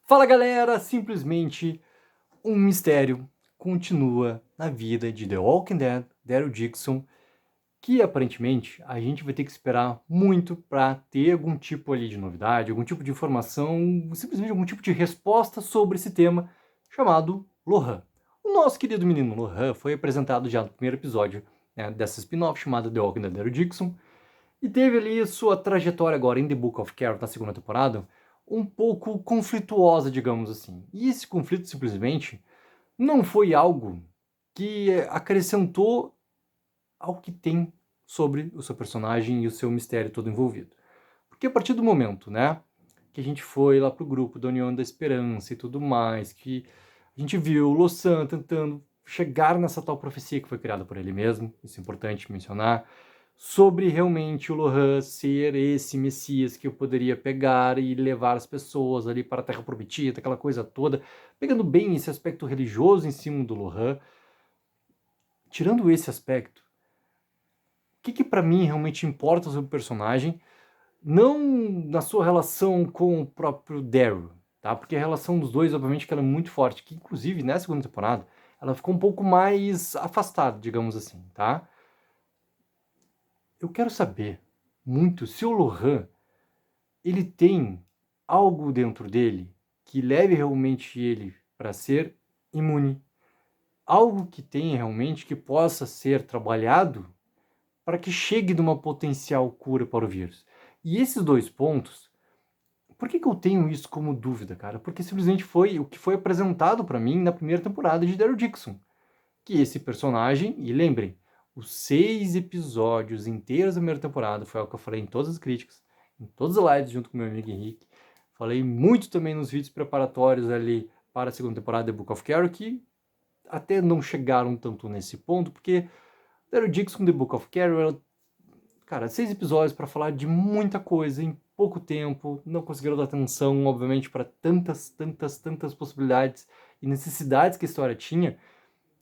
Fala galera, simplesmente um mistério continua na vida de The Walking Dead, Daryl Dixon, que aparentemente a gente vai ter que esperar muito para ter algum tipo ali de novidade, algum tipo de informação, simplesmente algum tipo de resposta sobre esse tema chamado Lohan. O nosso querido menino Lohan foi apresentado já no primeiro episódio, né, dessa spin-off chamada The Walking Dead Daryl Dixon, e teve ali sua trajetória agora em The Book of Carol, na segunda temporada, um pouco conflituosa, digamos assim. E esse conflito simplesmente não foi algo que acrescentou ao que tem sobre o seu personagem e o seu mistério todo envolvido. Porque a partir do momento, né, que a gente foi lá pro grupo da União da Esperança e tudo mais, que a gente viu o Losan tentando chegar nessa tal profecia que foi criada por ele mesmo, isso é importante mencionar, sobre realmente o Lohan ser esse Messias que eu poderia pegar e levar as pessoas ali para a Terra Prometida, aquela coisa toda, pegando bem esse aspecto religioso em cima do Lohan. Tirando esse aspecto, o que para mim realmente importa sobre o personagem, não na sua relação com o próprio Daryl, tá? Porque a relação dos dois, obviamente, que ela é muito forte, que inclusive nessa segunda temporada, ela ficou um pouco mais afastada, digamos assim, tá? Eu quero saber muito se o Lohan, ele tem algo dentro dele que leve realmente ele para ser imune, algo que tenha realmente que possa ser trabalhado para que chegue numa potencial cura para o vírus. E esses dois pontos, por que eu tenho isso como dúvida, cara? Porque simplesmente foi o que foi apresentado para mim na primeira temporada de Daryl Dixon. Que esse personagem, e lembrem, os 6 episódios inteiros da primeira temporada, foi algo que eu falei em todas as críticas, em todas as lives junto com meu amigo Henrique. Falei muito também nos vídeos preparatórios ali para a segunda temporada de Book of Carol, que até não chegaram tanto nesse ponto, porque Daryl Dixon The Book of Carol, cara, 6 episódios para falar de muita coisa em pouco tempo, não conseguiram dar atenção, obviamente, para tantas possibilidades e necessidades que a história tinha,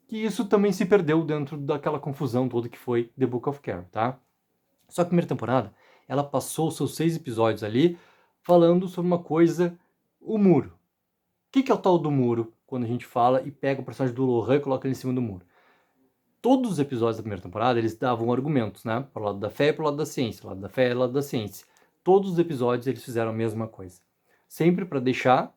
que isso também se perdeu dentro daquela confusão toda que foi The Book of Carol, tá? Só que a primeira temporada, ela passou os seus 6 episódios ali falando sobre uma coisa, o muro. O que é o tal do muro, quando a gente fala e pega o personagem do Lohan e coloca ele em cima do muro? Todos os episódios da primeira temporada, eles davam argumentos, né? Para o lado da fé e para o lado da ciência. Lado da fé e lado da ciência. Todos os episódios eles fizeram a mesma coisa. Sempre para deixar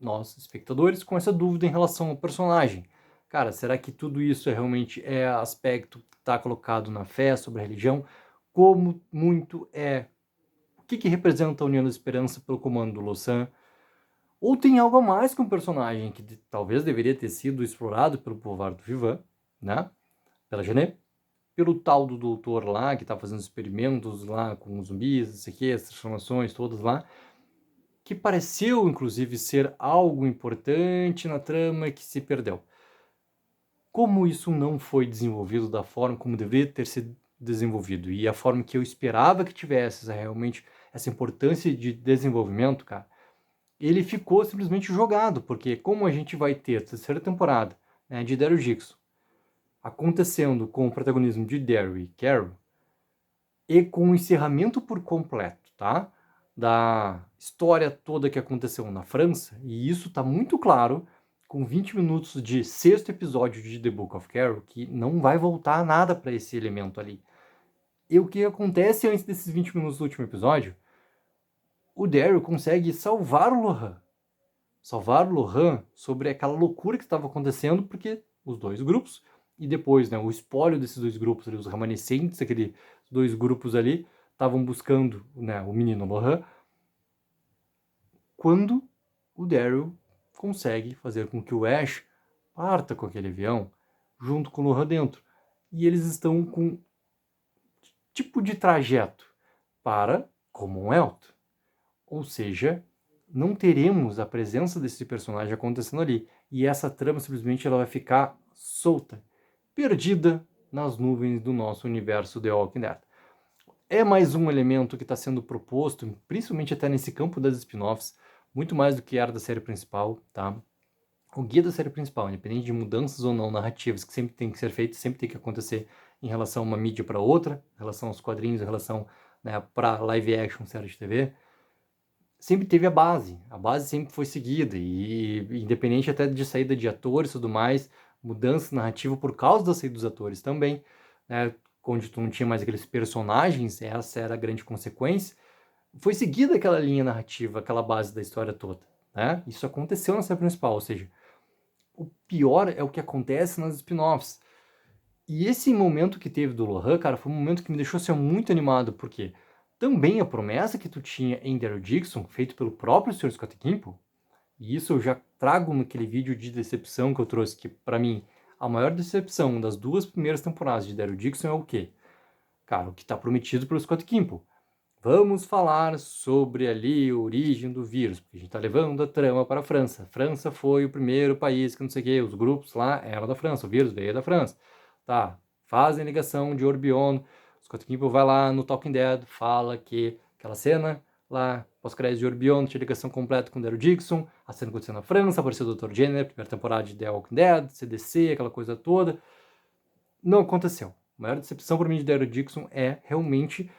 nós, espectadores, com essa dúvida em relação ao personagem. Cara, será que tudo isso realmente é aspecto que está colocado na fé, sobre a religião? Como muito é? O que representa a União da Esperança pelo comando do Losan? Ou tem algo a mais com o personagem que talvez deveria ter sido explorado pelo Povardo Vivan, né? Pela Genet, pelo tal do doutor lá, que tá fazendo experimentos lá com os zumbis, não sei o que, as transformações todas lá, que pareceu, inclusive, ser algo importante na trama que se perdeu. Como isso não foi desenvolvido da forma como deveria ter sido desenvolvido, e a forma que eu esperava que tivesse realmente essa importância de desenvolvimento, cara, ele ficou simplesmente jogado, porque como a gente vai ter a terceira temporada, né, de Daryl Dixon, acontecendo com o protagonismo de Daryl e Carol, e com o encerramento por completo, tá? Da história toda que aconteceu na França, e isso tá muito claro com 20 minutos de sexto episódio de The Book of Carol, que não vai voltar nada para esse elemento ali. E o que acontece antes desses 20 minutos do último episódio? O Daryl consegue salvar o Lohan. Salvar o Lohan sobre aquela loucura que estava acontecendo, porque os dois grupos, e depois, né, o espólio desses dois grupos, ali, os remanescentes daqueles dois grupos ali, estavam buscando, né, o menino Lohan, quando o Daryl consegue fazer com que o Ash parta com aquele avião junto com o Lohan dentro. E eles estão com tipo de trajeto para Commonwealth. Ou seja, não teremos a presença desse personagem acontecendo ali. E essa trama simplesmente ela vai ficar solta, perdida nas nuvens do nosso universo The Walking Dead. É mais um elemento que está sendo proposto, principalmente até nesse campo das spin-offs, muito mais do que era da série principal, tá? O guia da série principal, independente de mudanças ou não narrativas que sempre tem que ser feitas, sempre tem que acontecer em relação a uma mídia para outra, em relação aos quadrinhos, em relação, né, para live action, série de TV, sempre teve a base sempre foi seguida, e independente até de saída de atores e tudo mais, mudança narrativa por causa da saída dos atores também, né, onde tu não tinha mais aqueles personagens, essa era a grande consequência, foi seguida aquela linha narrativa, aquela base da história toda, né? Isso aconteceu na série principal, ou seja, o pior é o que acontece nas spin-offs. E esse momento que teve do Lohan, cara, foi um momento que me deixou assim, muito animado, porque também a promessa que tu tinha em Daryl Dixon, feito pelo próprio Sr. Scott Gimple, e isso eu já trago naquele vídeo de decepção que eu trouxe, que pra mim, a maior decepção das 2 primeiras temporadas de Daryl Dixon é o quê? Cara, o que tá prometido pelo Scott Gimple. Vamos falar sobre ali a origem do vírus, porque a gente tá levando a trama para a França. A França foi o primeiro país que não sei o quê, os grupos lá eram da França, o vírus veio da França. Tá, fazem ligação de Orbion, Scott Gimple vai lá no Talking Dead, fala que aquela cena lá, pós-crédito de Orbion, tinha ligação completa com Daryl Dixon, a cena aconteceu na França, apareceu o Dr. Jenner, primeira temporada de The Walking Dead, CDC, aquela coisa toda. Não aconteceu. A maior decepção para mim de Daryl Dixon é realmente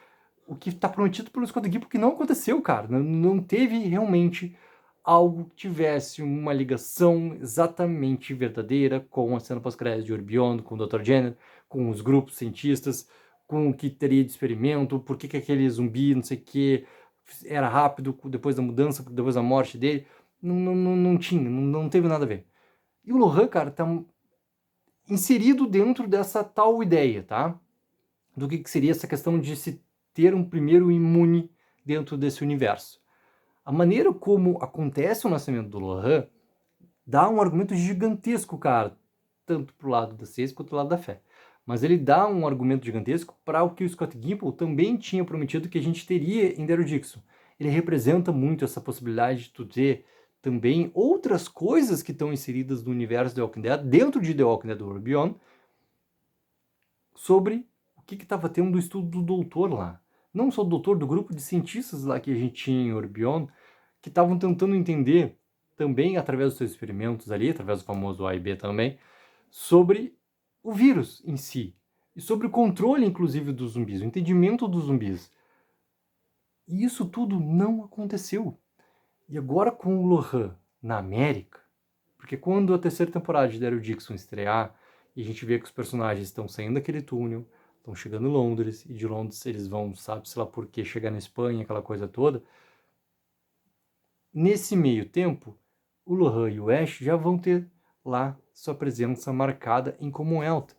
o que está prometido pelo Scott Gimple, porque não aconteceu, cara. Não teve realmente algo que tivesse uma ligação exatamente verdadeira com a cena pós-crédito de Orbion, com o Dr. Jenner, com os grupos cientistas, com o que teria de experimento, por que aquele zumbi, não sei o que, era rápido depois da mudança, depois da morte dele. Não tinha, não teve nada a ver. E o Lohan, cara, tá inserido dentro dessa tal ideia, tá? Do que seria essa questão de se ter um primeiro imune dentro desse universo. A maneira como acontece o nascimento do Lohan dá um argumento gigantesco, cara, tanto pro lado da ciência quanto pro lado da fé. Mas ele dá um argumento gigantesco para o que o Scott Gimple também tinha prometido que a gente teria em Daryl Dixon. Ele representa muito essa possibilidade de tu ter também outras coisas que estão inseridas no universo The Walking Dead, dentro de The Walking Dead World Beyond, sobre o que estava tendo do estudo do doutor lá. Não só o doutor, do grupo de cientistas lá que a gente tinha em Orbion, que estavam tentando entender, também através dos seus experimentos ali, através do famoso A e B também, sobre o vírus em si. E sobre o controle, inclusive, dos zumbis, o entendimento dos zumbis. E isso tudo não aconteceu. E agora com o Lohan na América, porque quando a terceira temporada de Daryl Dixon estrear, e a gente vê que os personagens estão saindo daquele túnel, estão chegando em Londres, e de Londres eles vão, sabe, sei lá por que, chegar na Espanha, aquela coisa toda. Nesse meio tempo, o Lohan e o Ash já vão ter lá sua presença marcada em Commonwealth.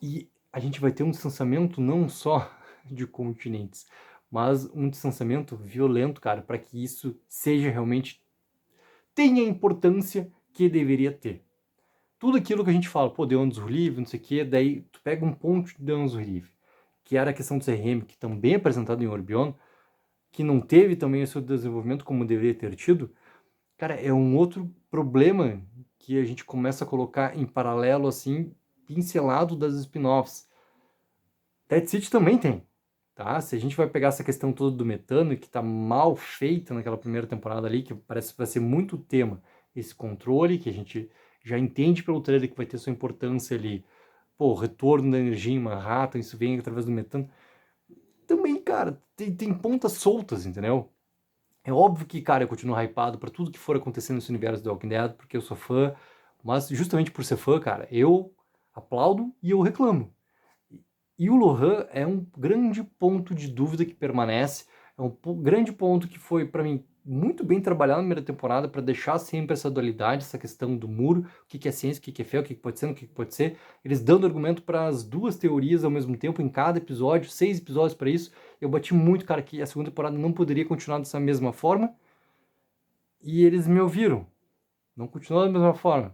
E a gente vai ter um distanciamento não só de continentes, mas um distanciamento violento, cara, para que isso seja realmente tenha a importância que deveria ter. Tudo aquilo que a gente fala, pô, Deus livre, não sei o quê, daí tu pega um ponto de Deus livre, que era a questão do CRM, que também é apresentado em Orbion, que não teve também o seu desenvolvimento como deveria ter tido, cara, é um outro problema que a gente começa a colocar em paralelo, assim, pincelado das spin-offs. Dead City também tem, tá? Se a gente vai pegar essa questão toda do metano, que tá mal feita naquela primeira temporada ali, que parece que vai ser muito tema, esse controle, que a gente já entende pelo trailer que vai ter sua importância ali. Pô, o retorno da energia em Manhattan, isso vem através do metano. Também, cara, tem pontas soltas, entendeu? É óbvio que, cara, eu continuo hypado pra tudo que for acontecendo nesse universo do Walking Dead, porque eu sou fã, mas justamente por ser fã, cara, eu aplaudo e eu reclamo. E o Lohan é um grande ponto de dúvida que permanece, é um grande ponto que foi, para mim, muito bem trabalhado na primeira temporada para deixar sempre essa dualidade, essa questão do muro, o que é ciência, o que é fé, o que pode ser, o que pode ser, eles dando argumento para as duas teorias ao mesmo tempo em cada episódio, 6 episódios para isso. Eu bati muito, cara, que a segunda temporada não poderia continuar dessa mesma forma, e eles me ouviram. Não continuou da mesma forma,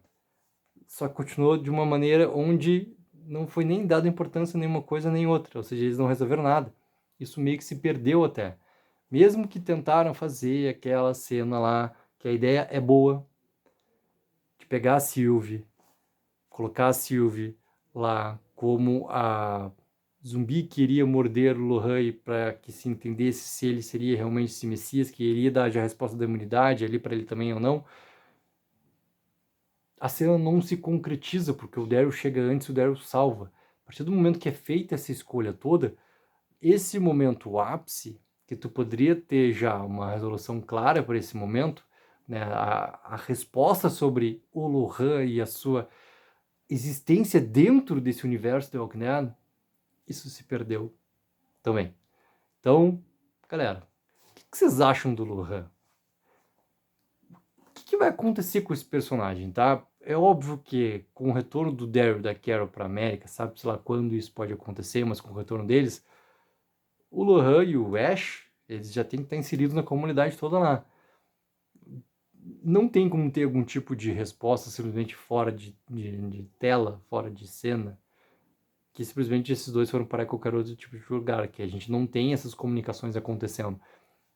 só que continuou de uma maneira onde não foi nem dada importância nenhuma coisa nem outra, ou seja, eles não resolveram nada. Isso meio que se perdeu até. Mesmo que tentaram fazer aquela cena lá, que a ideia é boa, de pegar a Sylvie, colocar a Sylvie lá como a zumbi que iria morder o Lohan para que se entendesse se ele seria realmente esse Messias, que iria dar já a resposta da imunidade ali para ele também ou não. A cena não se concretiza, porque o Daryl chega antes e o Daryl salva. A partir do momento que é feita essa escolha toda, esse momento, o ápice, que tu poderia ter já uma resolução clara por esse momento, né? A resposta sobre o Lohan e a sua existência dentro desse universo de Walking Dead, isso se perdeu também. Então, galera, o que vocês acham do Lohan? O que vai acontecer com esse personagem, tá? É óbvio que com o retorno do Daryl e da Carol para América, sabe-se lá quando isso pode acontecer, mas com o retorno deles, o Lohan e o Ash, eles já têm que estar inseridos na comunidade toda lá. Não tem como ter algum tipo de resposta simplesmente fora de tela, fora de cena, que simplesmente esses dois foram para qualquer outro tipo de lugar, que a gente não tem essas comunicações acontecendo.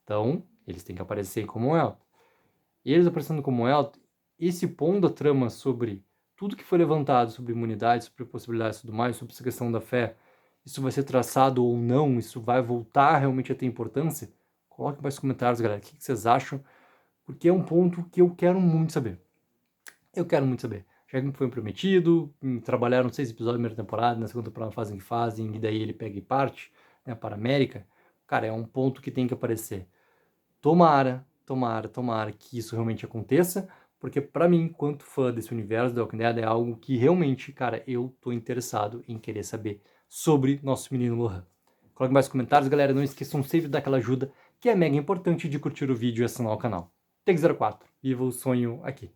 Então, eles têm que aparecer como ela. E eles aparecendo como ela, esse pondo a trama sobre tudo que foi levantado sobre imunidade, sobre possibilidades e tudo mais, sobre essa questão da fé, isso vai ser traçado ou não, isso vai voltar realmente a ter importância? Coloque mais comentários, galera, o que vocês acham, porque é um ponto que eu quero muito saber. Eu quero muito saber. Já que foi prometido, trabalharam 6 episódios da primeira temporada, na segunda temporada fazem o que fazem, e daí ele pega e parte, né, para a América. Cara, é um ponto que tem que aparecer. Tomara que isso realmente aconteça, porque para mim, quanto fã desse universo da Walking Dead, é algo que realmente, cara, eu tô interessado em querer saber sobre nosso menino Lohan. Coloque mais comentários, galera, não esqueçam sempre daquela ajuda, que é mega importante, de curtir o vídeo e assinar o canal. Take04, viva o sonho aqui.